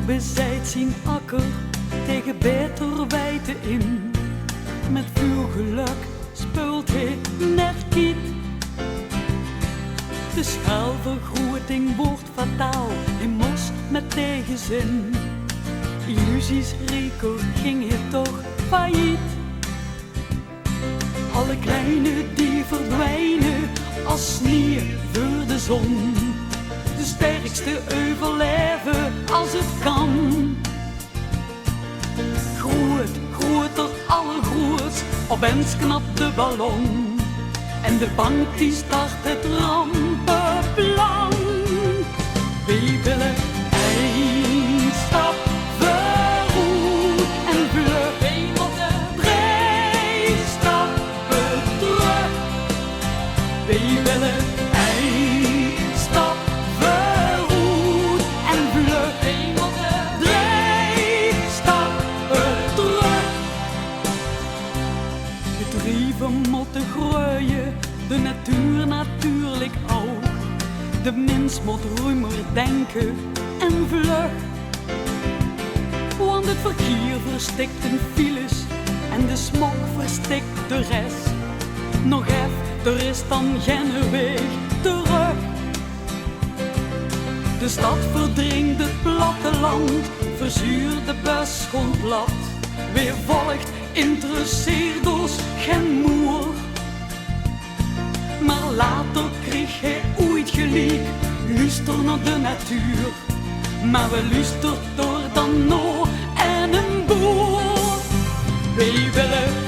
bezijt zijn akker tegen beter wijte in. Met veel geluk speelt hij net kiet. De schaalvergroting wordt fataal, hij moest met tegenzin. Illusies rikel ging hij toch failliet. Alle kleine die verdwijnen als sneeuw voor de zon. De sterkste overleven als het kan. Groter, allergrootst, opeens knapt de ballon. En de bank die start het rampenplan. We willen één stap vooruit en vlug. Drie stappen terug. We willen één stap vooruit en vlug. Drie stappen terug. Gedreven moeten groeien, de natuur natuurlijk ook. De mens moet ruimer denken en vlug. Want het verkeer verstikt in files en de smog verstikt de rest. Nog even, er is dan geen weg terug. De stad verdringt het platteland, verzuurt de bus gewoon plat. Weer volgt, interesseert ons geen moer. Maar later kreeg hij ooit gelijk, luister naar de natuur. Maar we luistert door dan nog en een boer. We willen